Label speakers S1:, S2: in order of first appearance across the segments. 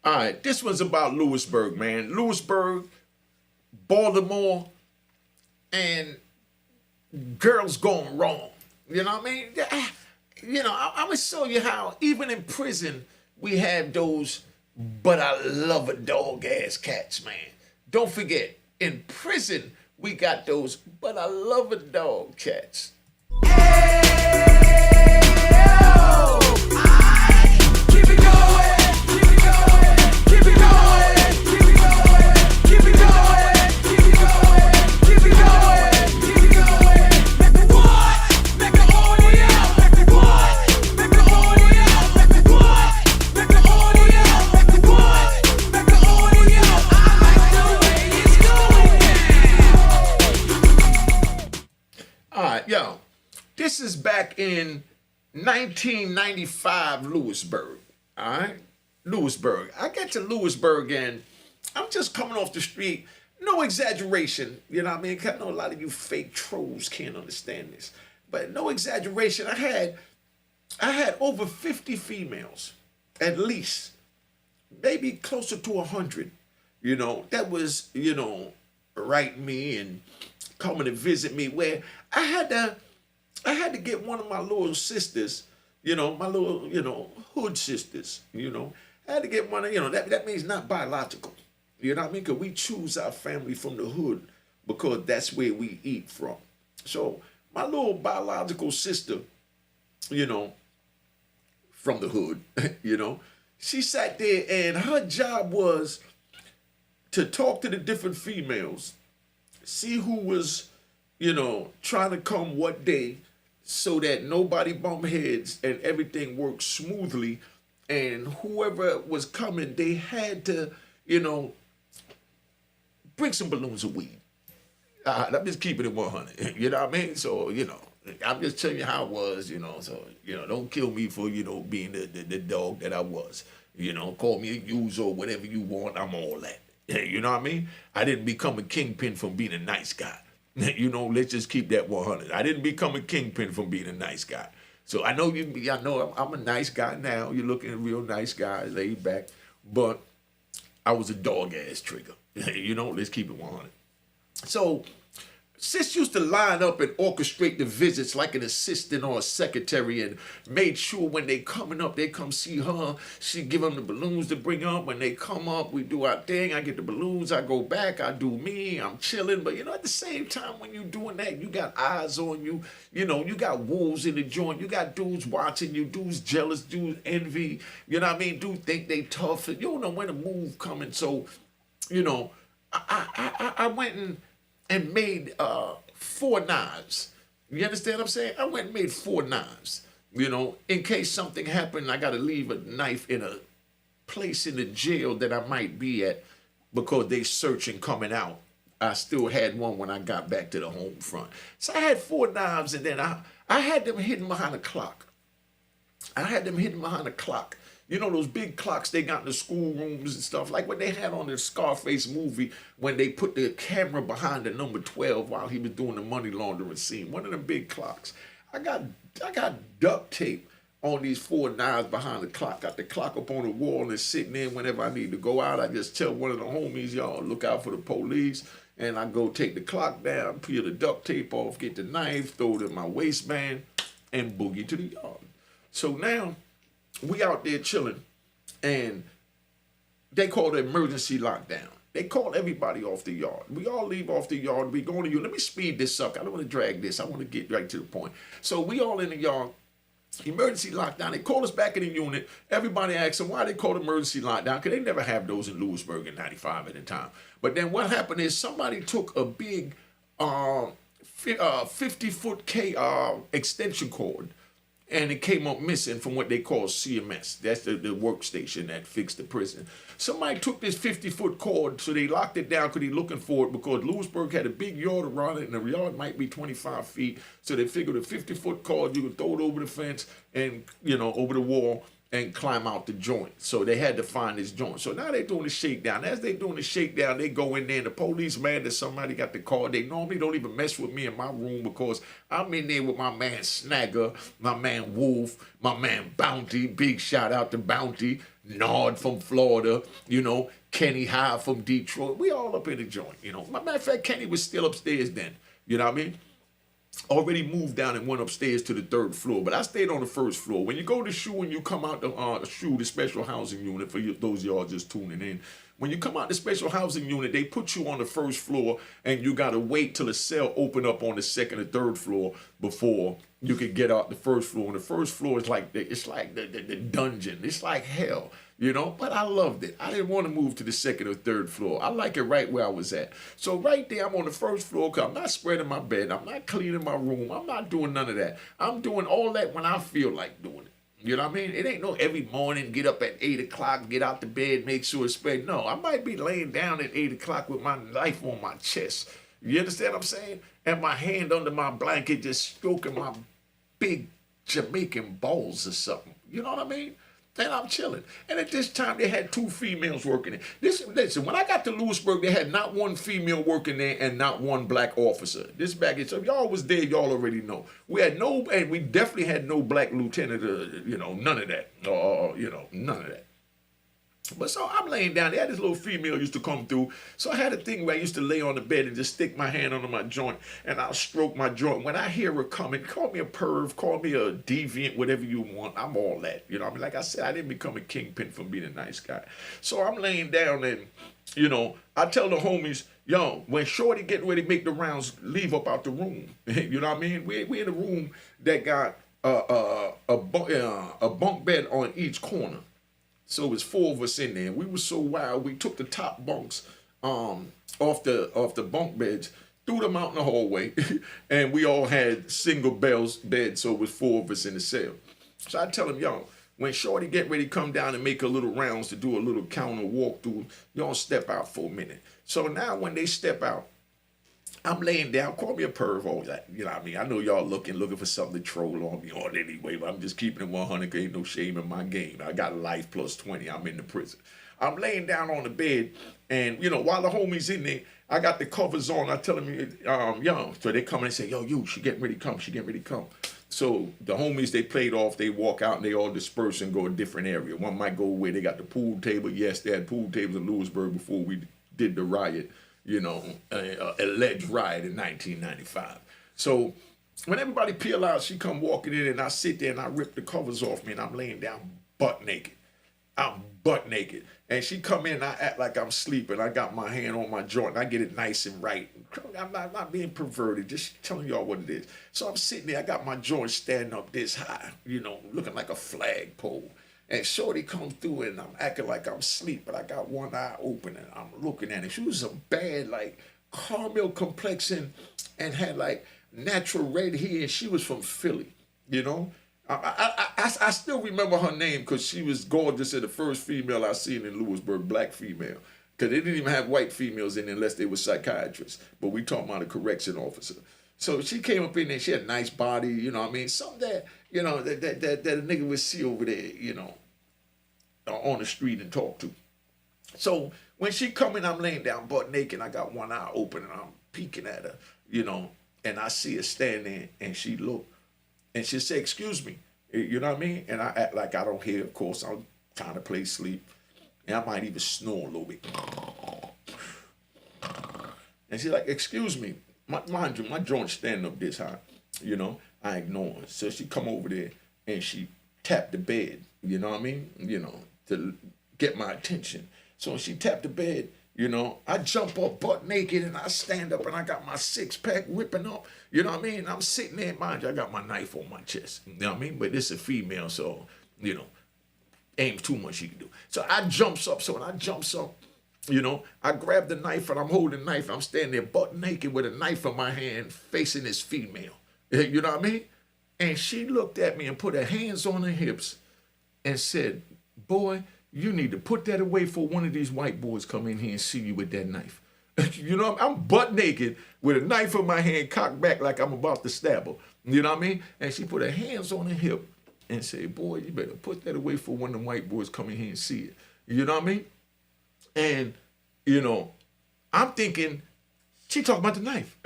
S1: All right, this one's about Lewisburg, man. Lewisburg, Baltimore, and girls going wrong. You know what I mean? I'm gonna show you how even in prison we have those, but I love a dog ass cats, man. Don't forget, in prison we got those, but I love a dog cats. All right, yo, this is back in 1995 Lewisburg. All right, Lewisburg. I get to Lewisburg and I'm just coming off the street. No exaggeration, you know what I mean? 'Cause I know a lot of you fake trolls can't understand this, but no exaggeration. I had over 50 females, at least, maybe closer to 100. That was write me and coming to visit me. Where I had to get one of my little sisters, my little, hood sisters, I had to get one of, that means not biological. You know what I mean? Because we choose our family from the hood because that's where we eat from. So my little biological sister, from the hood, she sat there and her job was to talk to the different females, see who was, trying to come what day so that nobody bump heads and everything worked smoothly. And whoever was coming, they had to, bring some balloons of weed. I'm just keeping it 100. You know what I mean? So, I'm just telling you how it was, so, don't kill me for, being the dog that I was. Call me a user or whatever you want. I'm all that. You know what I mean? I didn't become a kingpin from being a nice guy. Let's just keep that 100. I didn't become a kingpin from being a nice guy. So I know I know I'm a nice guy now. You're looking at a real nice guy, laid back. But I was a dog ass trigger. Let's keep it 100. So sis used to line up and orchestrate the visits like an assistant or a secretary and made sure when they coming up, they come see her. She give them the balloons to bring up. When they come up, we do our thing. I get the balloons. I go back. I do me. I'm chilling. But, at the same time, when you doing that, you got eyes on you. You got wolves in the joint. You got dudes watching you. Dudes jealous. Dudes envy. You know what I mean? Dudes think they tough. You don't know when the move coming. So, I went and made 4 knives. You understand what I'm saying? I went and made 4 knives. In case something happened, I got to leave a knife in a place in the jail that I might be at because they searching coming out. I still had one when I got back to the home front. So I had 4 knives, and then I had them hidden behind a clock. Those big clocks they got in the schoolrooms and stuff, like what they had on the Scarface movie when they put the camera behind the number 12 while he was doing the money laundering scene. One of them big clocks. I got duct tape on these 4 knives behind the clock. Got the clock up on the wall and sitting in whenever I need to go out. I just tell one of the homies, y'all, look out for the police. And I go take the clock down, peel the duct tape off, get the knife, throw it in my waistband, and boogie to the yard. So now we out there chilling, and they call the emergency lockdown. They call everybody off the yard. We all leave off the yard. We go to you. Let me speed this up. I don't want to drag this. I want to get right to the point. So we all in the yard. Emergency lockdown. They call us back in the unit. Everybody asks them why they call emergency lockdown, because they never have those in Lewisburg in 95 at the time. But then what happened is somebody took a big 50-foot extension cord, and it came up missing from what they call CMS. That's the workstation that fixed the prison. Somebody took this 50-foot cord, so they locked it down because they're looking for it, because Lewisburg had a big yard around it, and the yard might be 25 feet. So they figured a 50-foot cord, you could throw it over the fence and, over the wall and climb out the joint. So they had to find this joint. So now they're doing the shakedown. As they're doing the shakedown, they go in there, and the police mad that somebody got the car. They normally don't even mess with me in my room because I'm in there with my man Snagger, my man Wolf, my man Bounty. Big shout out to Bounty. Nard from Florida, Kenny High from Detroit. We all up in the joint, Matter of fact, Kenny was still upstairs then. You know what I mean? Already moved down and went upstairs to the third floor, but I stayed on the first floor. When you go to SHU and you come out the SHU, the special housing unit, for those of y'all just tuning in, when you come out the special housing unit, they put you on the first floor, and you got to wait till the cell open up on the second or third floor before you can get out the first floor. And the first floor is like the dungeon. It's like hell. But I loved it. I didn't want to move to the second or third floor. I like it right where I was at. So right there, I'm on the first floor because I'm not spreading my bed. I'm not cleaning my room. I'm not doing none of that. I'm doing all that when I feel like doing it. You know what I mean? It ain't no every morning, get up at 8 o'clock, get out the bed, make sure it's spread. No, I might be laying down at 8 o'clock with my knife on my chest. You understand what I'm saying? And my hand under my blanket just stroking my big Jamaican balls or something. You know what I mean? And I'm chilling. And at this time, they had 2 females working there. Listen, when I got to Lewisburg, they had not one female working there and not one black officer. This back in, so if y'all was there, y'all already know. And we definitely had no black lieutenant, none of that. None of that. But so I'm laying down. They had this little female used to come through. So I had a thing where I used to lay on the bed and just stick my hand under my joint, and I'll stroke my joint. When I hear her coming, call me a perv, call me a deviant, whatever you want. I'm all that. Like I said, I didn't become a kingpin from being a nice guy. So I'm laying down, and, I tell the homies, yo, when Shorty get ready to make the rounds, leave up out the room. You know what I mean? We in a room that got a bunk bed on each corner. So it was 4 of us in there. We were so wild, we took the top bunks off the bunk beds, threw them out in the hallway, and we all had single beds, so it was 4 of us in the cell. So I tell them, y'all, when Shorty get ready to come down and make a little rounds to do a little counter walkthrough, y'all step out for a minute. So now when they step out, I'm laying down, call me a perv, all that. You know what I mean? I know y'all looking for something to troll on me on anyway, but I'm just keeping it 100 because ain't no shame in my game. I got life plus 20. I'm in the prison. I'm laying down on the bed, and, while the homies in there, I got the covers on. I tell them, yo, so they come and say, yo, she getting ready to come. She getting ready to come. So the homies, they played off, they walk out, and they all disperse and go a different area. One might go where they got the pool table. Yes, they had pool tables in Lewisburg before we did the riot. Alleged riot in 1995. So when everybody peel out, she come walking in, and I sit there and I rip the covers off me, and I'm laying down butt naked. I'm butt naked. And she come in and I act like I'm sleeping. I got my hand on my joint, and I get it nice and right. I'm not being perverted, just telling y'all what it is. So I'm sitting there, I got my joint standing up this high, looking like a flagpole. And Shorty comes through, and I'm acting like I'm asleep, but I got one eye open, and I'm looking at her. She was a bad, caramel complexion and had, natural red hair, and she was from Philly, I still remember her name because she was gorgeous and the first female I seen in Lewisburg, black female. Because they didn't even have white females in there unless they were psychiatrists. But we talking about a correction officer. So she came up in there, she had a nice body, something that, that a nigga would see over there, on the street and talk to. So when she come in, I'm laying down butt naked, I got one eye open, and I'm peeking at her, and I see her standing, and she look, and she say, excuse me, you know what I mean? And I act like I don't hear, of course, I'm trying to play sleep, and I might even snore a little bit. And she's like, excuse me. Mind you, my joint standing up this high, I ignore her. So she come over there and she tapped the bed, you know what I mean? To get my attention. So when she tapped the bed, I jump up butt naked and I stand up and I got my 6-pack whipping up, you know what I mean? I'm sitting there, mind you, I got my knife on my chest, you know what I mean? But this is a female, so, ain't too much she can do. So I jumps up, so when I jumps up, I grab the knife and I'm holding the knife. I'm standing there butt naked with a knife in my hand facing this female. You know what I mean? And she looked at me and put her hands on her hips and said, boy, you need to put that away for one of these white boys come in here and see you with that knife. I'm butt naked with a knife in my hand cocked back like I'm about to stab her. You know what I mean? And she put her hands on her hip and said, boy, you better put that away for one of them white boys come in here and see it. You know what I mean? And, I'm thinking, she talking about the knife.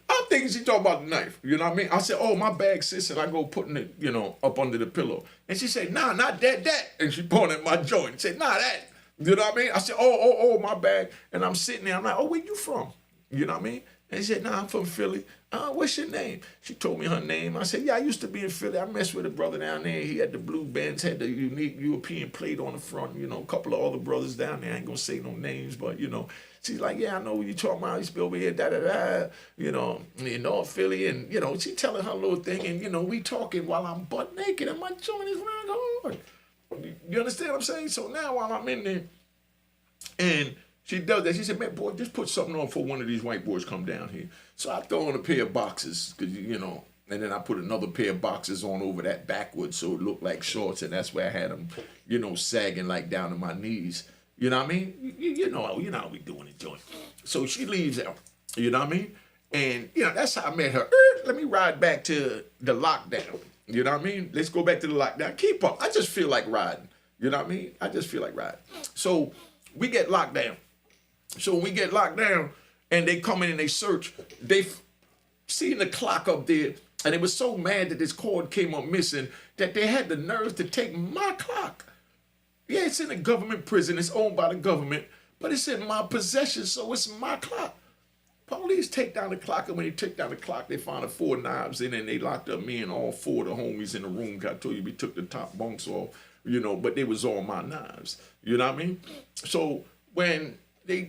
S1: I'm thinking she talking about the knife. You know what I mean? I said, oh, my bag, sis, and I go putting it, up under the pillow. And she said, nah, not that. And she pointed at my joint and said, nah, that. You know what I mean? I said, oh, my bag. And I'm sitting there. I'm like, oh, where you from? You know what I mean? And she said, nah, I'm from Philly. What's your name? She told me her name. I said, yeah, I used to be in Philly. I messed with a brother down there. He had the blue Benz, had the unique European plate on the front. A couple of other brothers down there. I ain't going to say no names, but, She's like, yeah, I know what you're talking about. I used to be over here, in North Philly. And, she telling her little thing. And, we talking while I'm butt naked and my joint is running hard. You understand what I'm saying? So now while I'm in there, and she does that, she said, man, boy, just put something on for one of these white boys come down here. So I throw on a pair of boxes, because, and then I put another pair of boxes on over that backwards so it looked like shorts. And that's where I had them, sagging like down to my knees. You know what I mean? You know how we doing it, joint. So she leaves out. You know what I mean? And, that's how I met her. Let me ride back to the lockdown. You know what I mean? Let's go back to the lockdown. Keep up. I just feel like riding. You know what I mean? I just feel like riding. So we get locked down. So when we get locked down and they come in and they search, they seen the clock up there. And they were so mad that this cord came up missing that they had the nerve to take my clock. Yeah, it's in a government prison. It's owned by the government, but it's in my possession, so it's my clock. Police take down the clock, and when they take down the clock, they found 4 knives in it, and they locked up me and all 4 of the homies in the room. I told you we took the top bunks off, but they was all my knives. You know what I mean? So when they,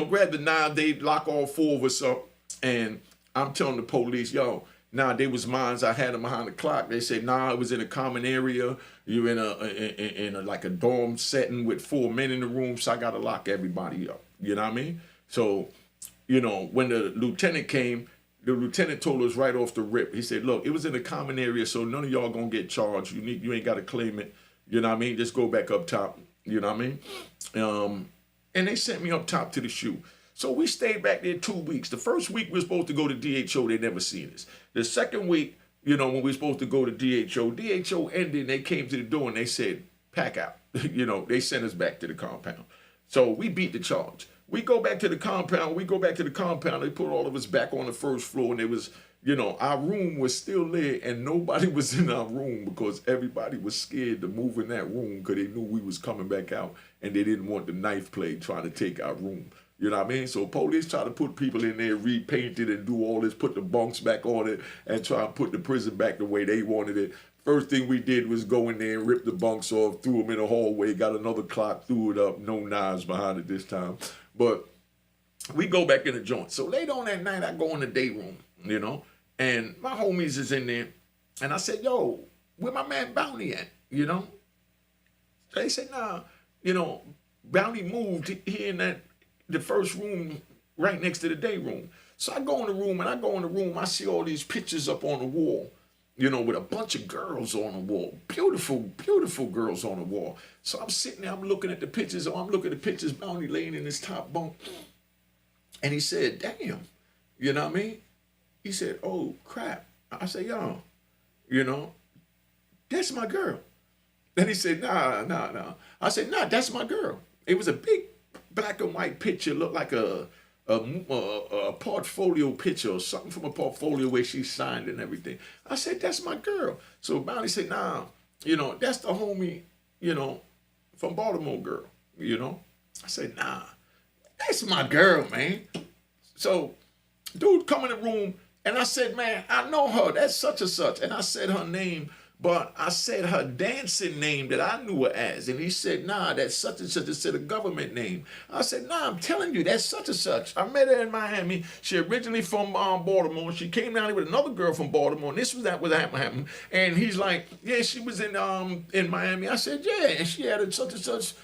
S1: grab the knife, they lock all 4 of us up, and I'm telling the police, yo, nah, they was mines. I had them behind the clock. They said, nah, it was in a common area. You're in a like a dorm setting with 4 men in the room, so I got to lock everybody up. You know what I mean? So, when the lieutenant came, the lieutenant told us right off the rip. He said, look, it was in a common area, so none of y'all going to get charged. You ain't got to claim it. You know what I mean? Just go back up top. You know what I mean? And they sent me up top to the shoe. So we stayed back there 2 weeks. The first week we were supposed to go to DHO. They never seen us. The second week, when we were supposed to go to DHO ended and they came to the door and they said, pack out. They sent us back to the compound. So we beat the charge. We go back to the compound. They put all of us back on the first floor and it was, our room was still there and nobody was in our room because everybody was scared to move in that room because they knew we was coming back out and they didn't want the knife play trying to take our room. You know what I mean? So police try to put people in there, repaint it and do all this, put the bunks back on it and try to put the prison back the way they wanted it. First thing we did was go in there and rip the bunks off, threw them in the hallway, got another clock, threw it up, no knives behind it this time. But we go back in the joint. So later on that night, I go in the day room, and my homies is in there. And I said, yo, where my man Bounty at, They said, nah, Bounty moved here in the first room right next to the day room. So I go in the room, I see all these pictures up on the wall, with a bunch of girls on the wall. Beautiful, beautiful girls on the wall. So I'm sitting there, I'm looking at the pictures, Bounty laying in his top bunk. And he said, damn, you know what I mean? He said, oh, crap. I said, yo, that's my girl. Then he said, nah. I said, nah, that's my girl. It was a big black and white picture, looked like a portfolio picture or something from a portfolio where she signed and everything. I said, that's my girl. So Bounty said, nah, that's the homie, from Baltimore girl, I said, nah, that's my girl, man. So dude come in the room and I said, man, I know her, that's such and such. And I said her name, but I said her dancing name that I knew her as. And he said, nah, that's such and such. It said a government name. I said, nah, I'm telling you, that's such and such. I met her in Miami. She originally from Baltimore. She came down here with another girl from Baltimore. And this was that was happening. And he's like, yeah, she was in Miami. I said, yeah. And she had a such and such,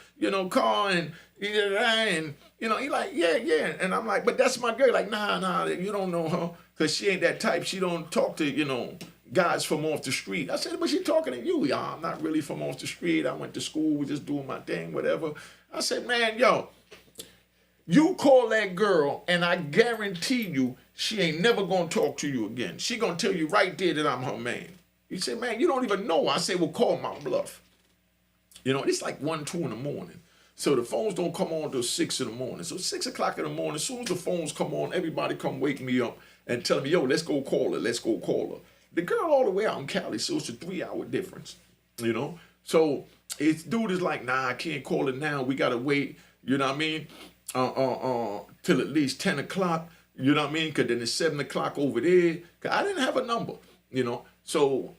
S1: car and he like, yeah. And I'm like, but that's my girl. Like, nah, you don't know her. Because she ain't that type. She don't talk to, guys from off the street. I said, but she talking to you. Yeah, I'm not really from off the street. I went to school, was just doing my thing, whatever. I said, man, yo, you call that girl and I guarantee you she ain't never going to talk to you again. She going to tell you right there that I'm her man. He said, man, you don't even know. I said, well, call my bluff. It's like 1, 2 in the morning. So the phones don't come on till 6 in the morning. So 6 o'clock in the morning, as soon as the phones come on, everybody come wake me up and tell me, yo, let's go call her. Let's go call her. The girl all the way out in Cali, so it's a 3-hour difference, you know? So it's dude is like, nah, I can't call it now. We gotta wait, you know what I mean? Till at least 10 o'clock, you know what I mean? Cause then it's 7 o'clock over there. Cause I didn't have a number, you know? So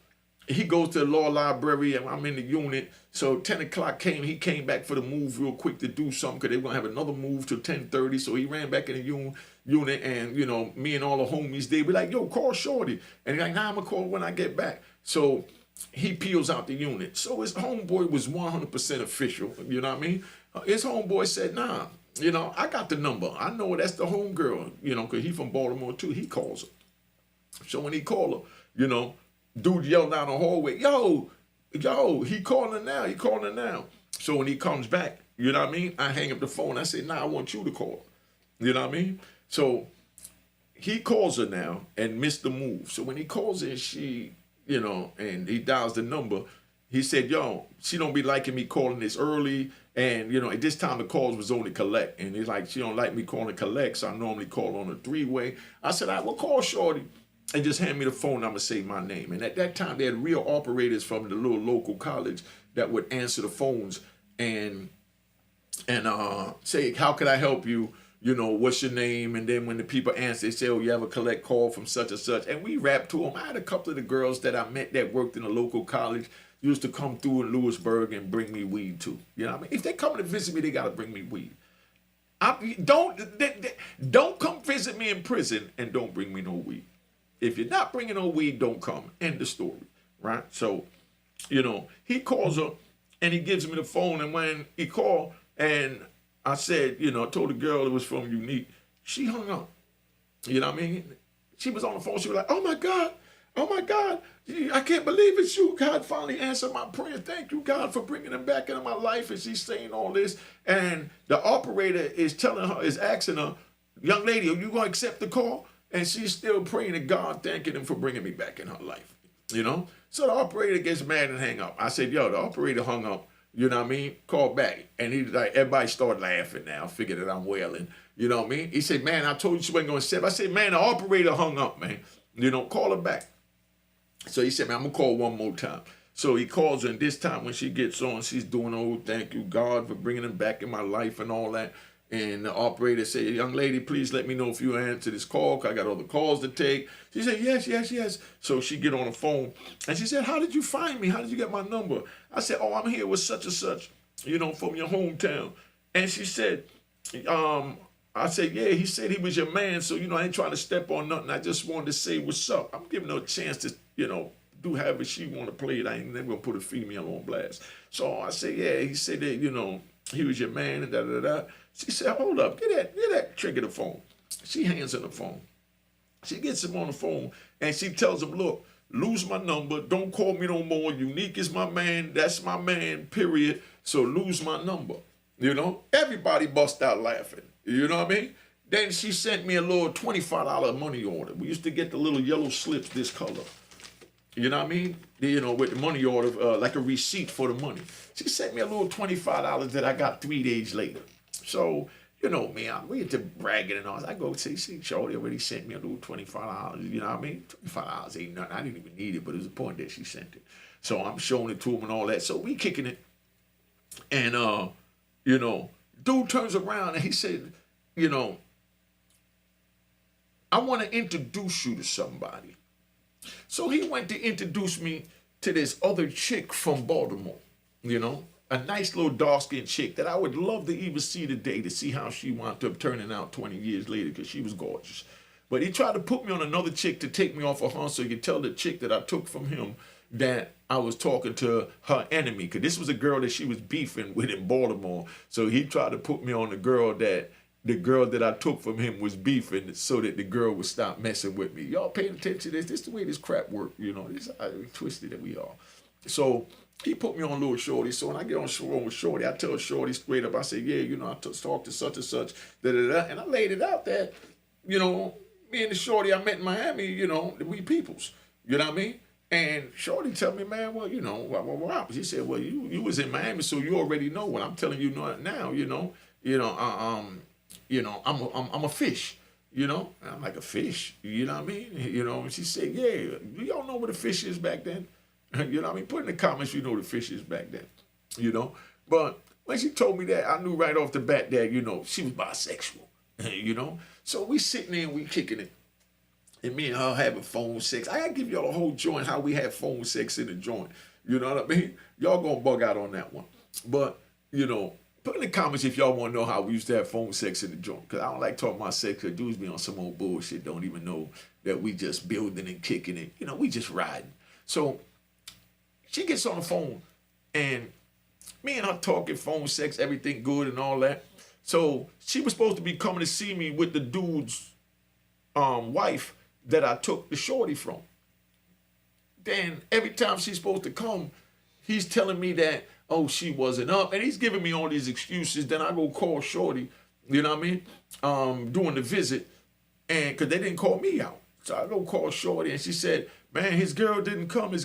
S1: he goes to the law library and I'm in the unit. So 10 o'clock came, he came back for the move real quick to do something because they were going to have another move till 10:30. So he ran back in the unit and, you know, me and all the homies, they be like, yo, call Shorty. And he's like, nah, I'm going to call when I get back. So he peels out the unit. So his homeboy was 100% official, you know what I mean? His homeboy said, nah, you know, I got the number. I know that's the homegirl, you know, because he from Baltimore too. He calls her. So when he called her, you know, dude yelled down the hallway, yo, he calling now, he calling now. So when he comes back, you know what I mean? I hang up the phone. I say, nah, I want you to call her. You know what I mean? So he calls her now and missed the move. So when he calls her, she, you know, and he dials the number, he said, yo, she don't be liking me calling this early. And, you know, at this time the calls was only collect. And he's like, she don't like me calling collect, so I normally call on a 3-way. I said, I will call Shorty. And just hand me the phone, I'm going to say my name. And at that time, they had real operators from the little local college that would answer the phones and say, how can I help you? You know, what's your name? And then when the people answer, they say, oh, you have a collect call from such and such. And we rap to them. I had a couple of the girls that I met that worked in a local college used to come through in Lewisburg and bring me weed too. You know what I mean? If they come to visit me, they got to bring me weed. Don't come visit me in prison and don't bring me no weed. If you're not bringing no weed, don't come. End the story, right? So, you know, he calls her and he gives me the phone. And when he called and I said, you know, I told the girl it was from Unique, she hung up. You know what I mean? She was on the phone. She was like, oh my God, I can't believe it's you. God finally answered my prayer. Thank you, God, for bringing him back into my life. And she's saying all this. And the operator is telling her, is asking her, young lady, are you going to accept the call? And she's still praying to God, thanking him for bringing me back in her life, you know? So the operator gets mad and hang up. I said, yo, the operator hung up, you know what I mean? Called back. And he's like, everybody started laughing now, figured that I'm wailing, you know what I mean? He said, man, I told you she wasn't going to accept. I said, man, the operator hung up, man. You know, call her back. So he said, man, I'm going to call one more time. So he calls her, and this time when she gets on, she's doing, oh, thank you, God, for bringing him back in my life and all that. And the operator said, young lady, please let me know if you answer this call, because I got other calls to take. She said, yes. So she get on the phone, and she said, how did you find me? How did you get my number? I said, oh, I'm here with such and such, you know, from your hometown. And she said, I said, yeah, he said he was your man, so, you know, I ain't trying to step on nothing. I just wanted to say what's up. I'm giving her a chance to, you know, do however she want to play it. I ain't never going to put a female on blast. So I said, yeah, he said that, you know, he was your man and da-da-da. She said, hold up, get that trigger the phone. She hands him the phone. She gets him on the phone, and she tells him, look, lose my number. Don't call me no more. Unique is my man. That's my man, period. So lose my number. You know? Everybody bust out laughing. You know what I mean? Then she sent me a little $25 money order. We used to get the little yellow slips this color. You know what I mean? You know, with the money order, like a receipt for the money. She sent me a little $25 that I got 3 days later. So, you know me, we into bragging and all. I go, see, Shorty already sent me a little $25. You know what I mean? $25 ain't nothing. I didn't even need it, but it was the point that she sent it. So I'm showing it to him and all that. So we kicking it. And, you know, dude turns around and he said, you know, I want to introduce you to somebody. So he went to introduce me to this other chick from Baltimore, you know, a nice little dark-skinned chick that I would love to even see today to see how she wound up turning out 20 years later because she was gorgeous. But he tried to put me on another chick to take me off of her so he could tell the chick that I took from him that I was talking to her enemy because this was a girl that she was beefing with in Baltimore. So he tried to put me on the girl that I took from him was beefing so that the girl would stop messing with me. Y'all paying attention to this? This is the way this crap work, you know. This is how twisted that we are. So he put me on little Shorty. So when I get on with Shorty, I tell Shorty straight up, I say, yeah, you know, I talked to such and such, da-da-da. And I laid it out that, you know, me and the Shorty I met in Miami, you know, we peoples. You know what I mean? And Shorty tell me, man, well, what happened? She said, well, you was in Miami, so you already know what I'm telling you now. I'm a fish. And I'm like, a fish? You know what I mean? And she said, yeah. Y'all know what a fish is back then? You know what I mean? Put in the comments, you know what a fish is back then. But when she told me that, I knew right off the bat that she was bisexual. So we sitting there and we kicking it. And me and her having phone sex. I gotta give y'all a whole joint how we have phone sex in the joint. You know what I mean? Y'all gonna bug out on that one. But, put in the comments if y'all wanna know how we used to have phone sex in the joint. Cause I don't like talking about sex, cause dudes be on some old bullshit, don't even know that we just building and kicking it. We just riding. So she gets on the phone and me and her talking phone sex, everything good and all that. So she was supposed to be coming to see me with the dude's wife that I took the shorty from. Then every time she's supposed to come, he's telling me that, oh, she wasn't up. And he's giving me all these excuses. Then I go call shorty, you know what I mean, doing the visit. And because they didn't call me out. So I go call shorty and she said, man, his girl didn't come.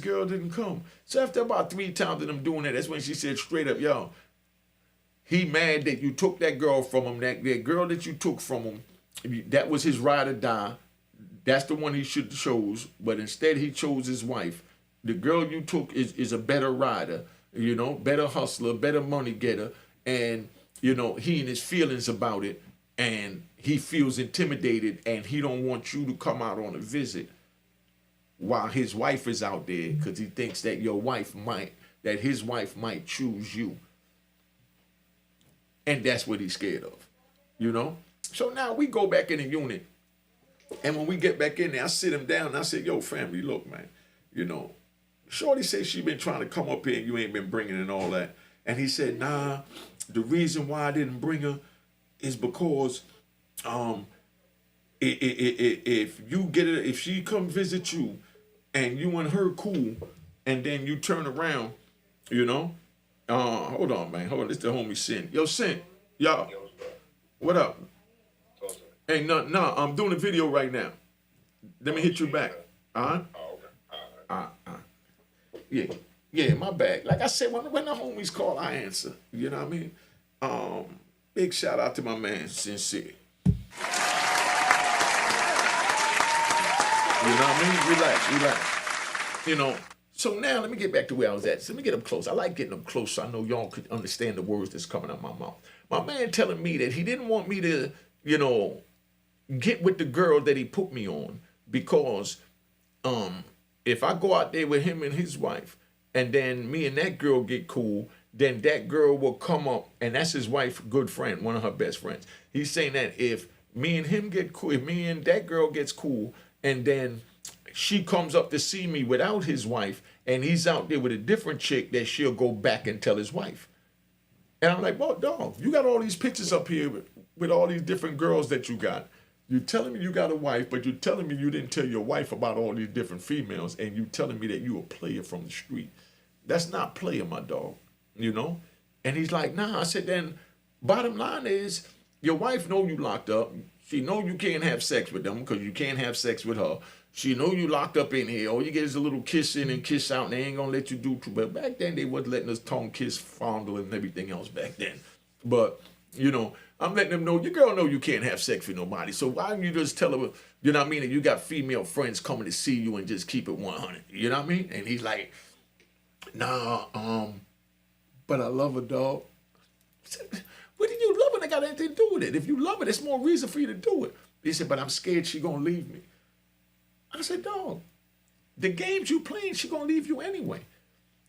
S1: So after about 3 times of them doing that, that's when she said straight up, yo, he mad that you took that girl from him. That girl that you took from him, that was his ride or die. That's the one he should have chose, but instead he chose his wife. The girl you took is a better rider, better hustler, better money getter, and he and his feelings about it, and he feels intimidated, and he don't want you to come out on a visit while his wife is out there, because he thinks that his wife might choose you, and that's what he's scared of, So now we go back in the unit. And when we get back in there, I sit him down and I said, yo, family, look, man, Shorty said she been trying to come up here and you ain't been bringing and all that. And he said, nah, the reason why I didn't bring her is because if she come visit you and you and her cool and then you turn around, hold on, man. Hold on. This the homie Sin. Yo, Sin. Y'all. What up? Hey, no, I'm doing a video right now. Let me hit you back. Yeah, my bad. Like I said, when the homies call, I answer. You know what I mean? Big shout out to my man, Sincere. You know what I mean? Relax. So now let me get back to where I was at. So let me get up close. I like getting up close so I know y'all could understand the words that's coming out of my mouth. My man telling me that he didn't want me to, get with the girl that he put me on because if I go out there with him and his wife and then me and that girl get cool, then that girl will come up, and that's his wife's good friend, one of her best friends. He's saying that if me and him get cool, if me and that girl gets cool, and then she comes up to see me without his wife, and he's out there with a different chick, that she'll go back and tell his wife. And I'm like, well, dog, you got all these pictures up here with all these different girls that you got. You're telling me you got a wife, but you're telling me you didn't tell your wife about all these different females, and you telling me that you a player from the street. That's not player, my dog, And he's like, nah. I said, then bottom line is, your wife know you locked up. She know you can't have sex with them because you can't have sex with her. She know you locked up in here. All you get is a little kiss in and kiss out, and they ain't gonna let you do too. But back then, they wasn't letting us tongue kiss, fondle, and everything else back then. But, I'm letting them know, your girl know you can't have sex with nobody. So why don't you just tell her, you know what I mean, that you got female friends coming to see you and just keep it 100. You know what I mean? And he's like, nah, but I love her, dog. What did you love her? That got anything to do with it. If you love her, there's more reason for you to do it. He said, but I'm scared she gonna leave me. I said, dog, the games you playing, she gonna leave you anyway.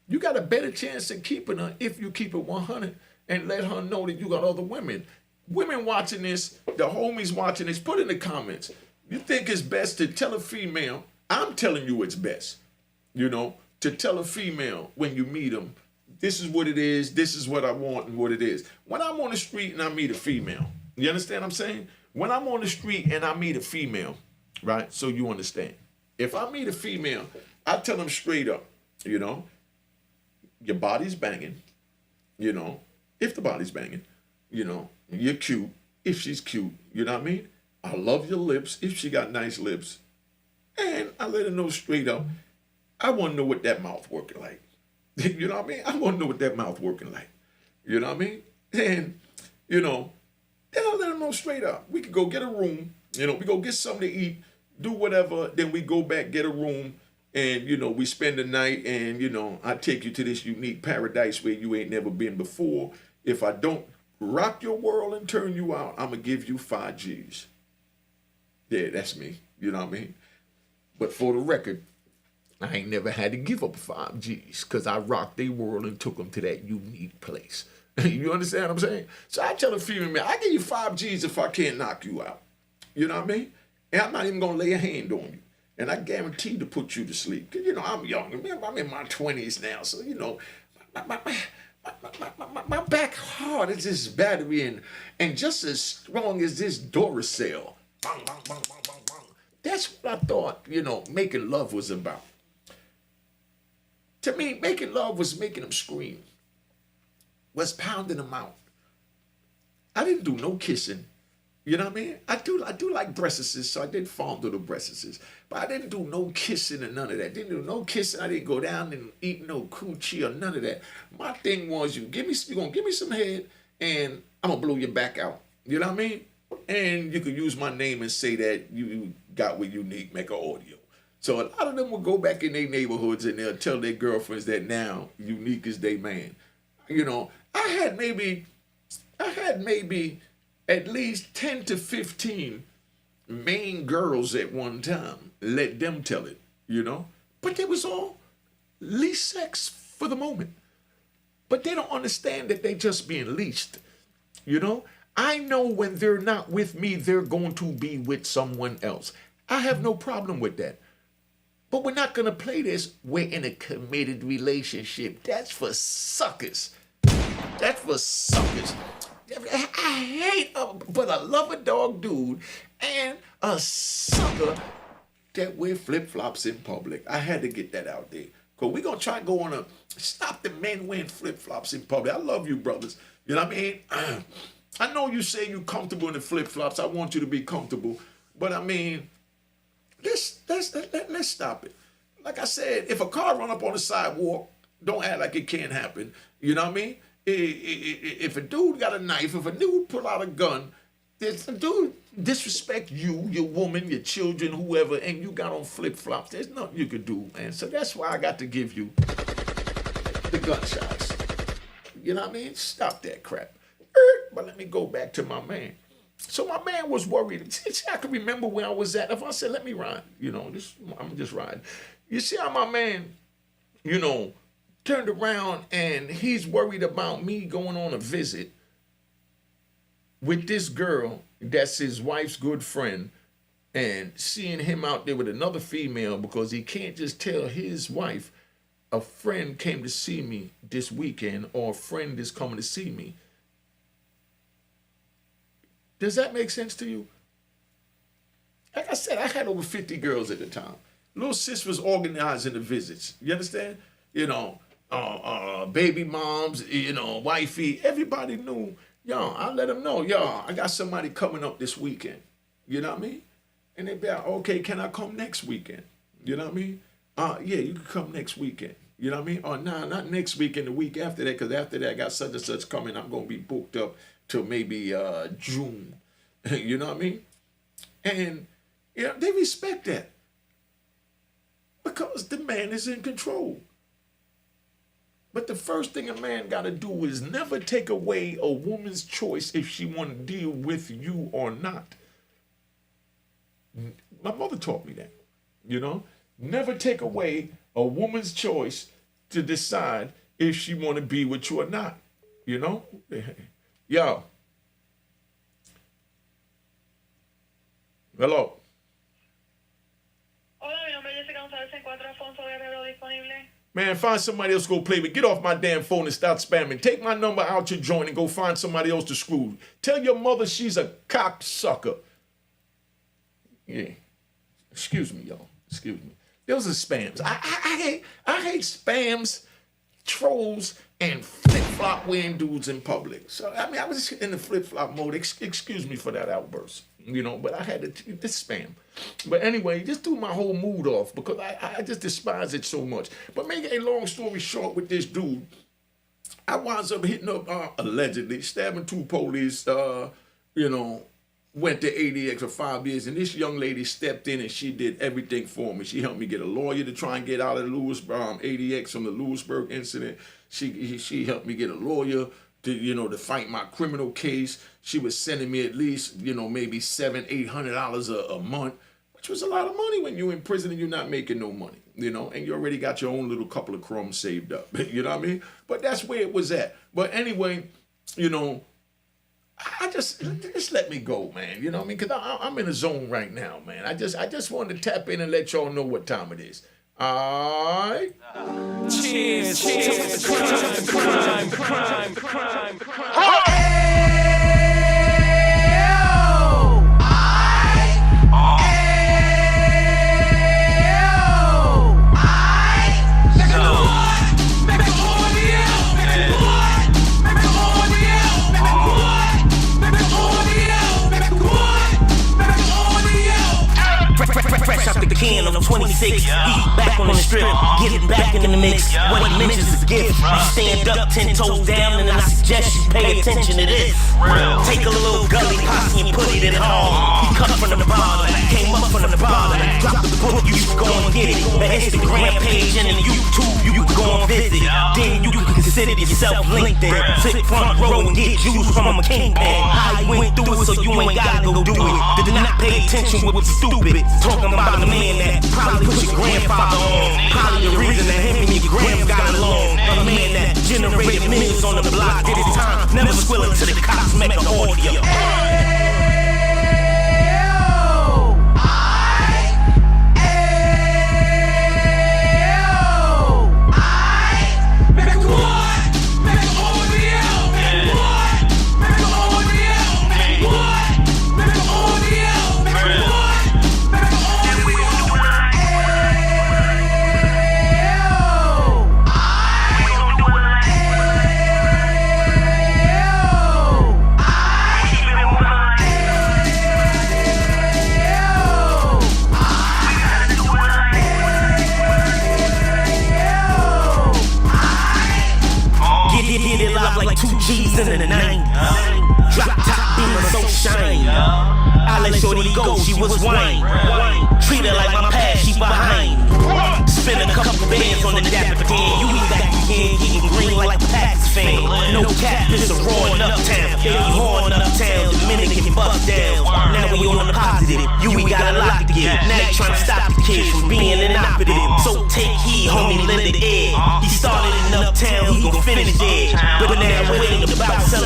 S1: You got a better chance of keeping her if you keep it 100 and let her know that you got other women. Women watching this, the homies watching this, put in the comments. You think it's best to tell a female, I'm telling you it's best, to tell a female when you meet them, this is what it is, this is what I want and what it is. When I'm on the street and I meet a female, you understand what I'm saying? When I'm on the street and I meet a female, right? So you understand. If I meet a female, I tell them straight up, your body's banging, if the body's banging, you're cute, if she's cute, you know what I mean? I love your lips, if she got nice lips. And I let her know straight up, I want to know what that mouth working like. You know what I mean? I want to know what that mouth working like. You know what I mean? And, you know, then I let them know straight up. We could go get a room, you know, we go get something to eat, do whatever, then we go back, get a room, and, you know, we spend the night, and, you know, I take you to this unique paradise where you ain't never been before. If I don't rock your world and turn you out, I'm going to give you 5 G's. Yeah, that's me. You know what I mean? But for the record, I ain't never had to give up 5 G's because I rocked their world and took them to that unique place. You understand what I'm saying? So I tell a female, man, I give you 5 G's if I can't knock you out. You know what I mean? And I'm not even going to lay a hand on you. And I guarantee to put you to sleep. Because, you know, I'm young. I'm in my 20s now. So, you know, my back hard as this battery and just as strong as this Duracell. Bang, bang, bang, bang, bang, bang. That's what I thought, you know, making love was about. To me, making love was making them scream. Was pounding them out. I didn't do no kissing. You know what I mean? I do like breastises, so I did fondle the breastises. But I didn't do no kissing and none of that. Didn't do no kissing. I didn't go down and eat no coochie or none of that. My thing was, you're gonna give me some head, and I'm gonna blow your back out. You know what I mean? And you could use my name and say that you got with Unique Mecca Audio. So a lot of them will go back in their neighborhoods and they'll tell their girlfriends that now Unique is their man. You know, I had maybe at least 10 to 15 main girls at one time. Let them tell it, you know. But it was all least sex for the moment. But they don't understand that they just being leased, you know. I know when they're not with me, they're going to be with someone else. I have no problem with that. But we're not going to play this. We're in a committed relationship. That's for suckers. That's for suckers. I hate, but I love a dog dude and a sucker that wear flip-flops in public. I had to get that out there. Because we're going to try to go on a, stop the men wearing flip-flops in public. I love you, brothers. You know what I mean? I know you say you're comfortable in the flip-flops. I want you to be comfortable. But I mean, let's stop it. Like I said, if a car run up on the sidewalk, don't act like it can't happen. You know what I mean? If a dude got a knife, if a dude pull out a gun, if a dude disrespect you, your woman, your children, whoever, and you got on flip-flops, there's nothing you could do, man. So that's why I got to give you the gunshots. You know what I mean? Stop that crap. But let me go back to my man. So my man was worried. I can remember where I was at. If I said, let me ride, you know, I'm just riding. You see how my man, you know, turned around and he's worried about me going on a visit with this girl that's his wife's good friend and seeing him out there with another female because he can't just tell his wife a friend came to see me this weekend or a friend is coming to see me. Does that make sense to you? Like I said, I had over 50 girls at the time. Little sis was organizing the visits. You understand? You know, baby moms, you know, wifey, everybody knew, yo, I let them know, yo, I got somebody coming up this weekend. You know what I mean? And they'd be like, okay, can I come next weekend? You know what I mean? Yeah, you can come next weekend. You know what I mean? Or nah, not next weekend, the week after that, because after that I got such and such coming. I'm going to be booked up till maybe June. You know what I mean? And, you know, they respect that. Because the man is in control. But the first thing a man got to do is never take away a woman's choice if she want to deal with you or not. My mother taught me that, you know? Never take away a woman's choice to decide if she want to be with you or not, you know? Yo. Hello. Man, find somebody else to go play with. Get off my damn phone and start spamming. Take my number out your joint and go find somebody else to screw. Tell your mother she's a cocksucker. Yeah. Excuse me, y'all. Excuse me. Those are spams. I hate spams, trolls, and flip-flop wearing dudes in public. So, I mean, I was in the flip-flop mode. Excuse me for that outburst. you know, but I had to this spam. But anyway, just threw my whole mood off because I just despise it so much. But make a long story short with this dude, I winds up hitting up, allegedly, stabbing 2 police, you know, went to ADX for 5 years, and this young lady stepped in and she did everything for me. She helped me get a lawyer to try and get out of Lewisburg, ADX from the Lewisburg incident. She helped me get a lawyer to, you know, to fight my criminal case. She was sending me at least, you know, maybe $700-800 a month, which was a lot of money when you're in prison and you're not making no money, you know, and you already got your own little couple of crumbs saved up, you know what I mean? But that's where it was at. But anyway, you know, I just let me go, man. You know what I mean? Because I'm in a zone right now, man. I just wanted to tap in and let y'all know what time it is. All right?
S2: Cheers to crime.
S3: Fresh out the can, I'm 26, back on the strip, getting back in the mix. What he mentions is a gift. You stand up 10 toes down, and then I suggest you pay attention to this. Take a little gully posse and put it in home. He cut from the bottom, came up from the bottom. Drop the book, you should go and get it. The Instagram page and the YouTube, you can go and visit. Then you can consider yourself LinkedIn. Sit front row and get juice from a kingpin. How he went through it, so you ain't gotta go do it. Did not pay attention with the stupid. Talking about the man that probably put your grandfather on. Probably the reason that him and your gram got along. A man that generated millions on the block. Did his time, never squilling to the cops, Mecca audio. Like 2 G's in the night. Drop top beamer so shiny. I let shorty go, she was wine. Treat her like my past, she behind. Spend a couple bands on the dapper Dan. You eat back again, getting green like a Packers fan. No cap, it's a raw in uptown. Baby horn uptown, Dominican bust down. Now we on the positive, you we got a lot to get. Now they trying to stop the kids from being inoperative. So take heed, homie, lend it air. He started in uptown, he gon' finish there. But now it ain't about selling